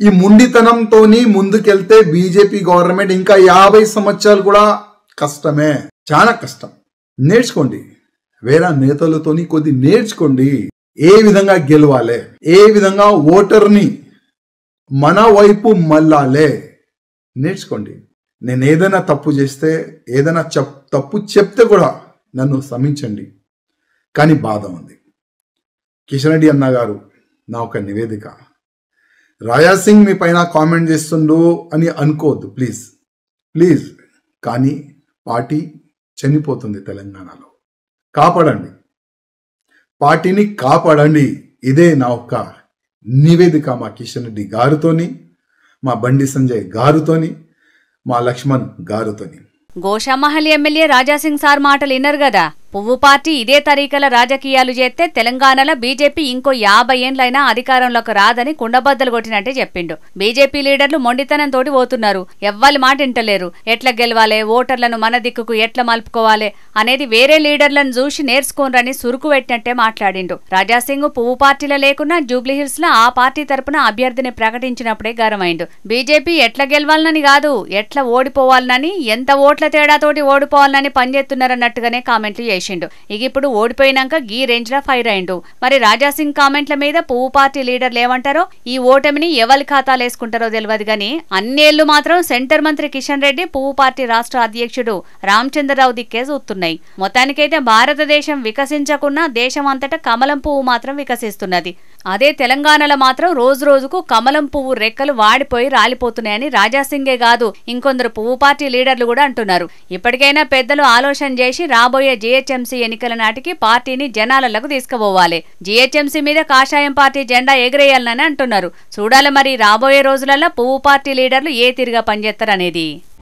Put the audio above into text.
ఈ ముండితనంతోని ముందుకెళ్తే BJP government ఇంకా 50 సంవత్సరాలు కూడా కష్టమే, చాలా కష్టం. నేర్చుకోండి, వేరే నేతలతోని కొద్ది నేర్చుకోండి. ఏ విధంగా గెలవాలే, ఏ విధంగా ఓటర్ని మన వైపు మళ్ళాలే నేర్చుకోండి. నేను ఏదైనా తప్పు చేస్తే, ఏదైనా తప్పు చెప్తే కూడా నన్ను క్షమించండి. కానీ బాధ ఉంది. కిషన్ రెడ్డి అన్న గారు, నా ఒక నివేదిక, రాజాసింగ్ మీ పైన కామెంట్ చేస్తుండు అని అనుకోవద్దు ప్లీజ్ ప్లీజ్. కానీ పార్టీ చనిపోతుంది తెలంగాణలో. కాపాడండి, పార్టీని కాపాడండి. ఇదే నా ఒక్క నివేదిక మా కిషన్ రెడ్డి గారితోని, మా బండి సంజయ్ గారితోని, మా లక్ష్మణ్ గారితోని. గోషామహల్ ఎమ్మెల్యే రాజాసింగ్ సార్ మాటలు విన్నారు కదా. పువ్వు పార్టీ ఇదే తరీకల రాజకీయాలు చేస్తే తెలంగాణలో బీజేపీ ఇంకో 50 ఏండ్లైనా అధికారంలోకి రాదని కుండబద్దలు కొట్టినట్టే చెప్పిండు. బీజేపీ లీడర్లు మొండితనంతో పోతున్నారు, ఎవ్వరి మాట వింటలేరు. ఎట్లా గెలవాలి, ఓటర్లను మన దిక్కుకు ఎట్లా మలుపుకోవాలి అనేది వేరే లీడర్లను చూసి నేర్చుకోనరని సురుకు పెట్టినట్టే మాట్లాడిండు. రాజాసింగ్ పువ్వు పార్టీలో లేకున్నా జూబ్లీహిల్స్ లో ఆ పార్టీ తరపున అభ్యర్థిని ప్రకటించినప్పుడే గరమైండు. బీజేపీ ఎట్లా గెలవాలనని కాదు, ఎట్లా ఓడిపోవాలనని, ఎంత ఓట్ల తేడాతోటి ఓడిపోవాలని పనిచేస్తున్నారన్నట్టుగానే కామెంట్లు చేసిండు. ఇక ఇప్పుడు ఓడిపోయినాక గీ రేంజ్ లో ఫైర్ అయిండు. మరి రాజాసింగ్ కామెంట్ల మీద పువ్వు పార్టీ లీడర్లు ఏమంటారో, ఈ ఓటమిని ఎవరి ఖాతాలు వేసుకుంటారో తెలియదు గానీ అన్నేళ్లు మాత్రం సెంటర్ మంత్రి కిషన్ రెడ్డి, పువ్వు పార్టీ రాష్ట్ర అధ్యక్షుడు రామచంద్రరావు దిక్కే చూస్తున్నాయి. మొత్తానికైతే భారతదేశం వికసించకున్నా దేశం అంతటా కమలం పువ్వు మాత్రం వికసిస్తున్నది. అదే తెలంగాణలో మాత్రం రోజు రోజుకు కమలం పువ్వు రెక్కలు వాడిపోయి రాలిపోతున్నాయని రాజాసింగే కాదు ఇంకొందరు పువ్వు పార్టీ లీడర్లు కూడా అంటున్నారు. ఇప్పటికైనా పెద్దలు ఆలోచన చేసి రాబోయే జీహెచ్ఎంసీ ఎన్నికల నాటికి పార్టీని జనాలకు తీసుకుపోవాలి. జీహెచ్ఎంసీ మీద కాషాయం పార్టీ జెండా ఎగరేయాలని అంటున్నారు. చూడాలి మరి రాబోయే రోజులలో పువ్వు పార్టీ లీడర్లు ఏ తీరుగా పనిచేస్తారనేది.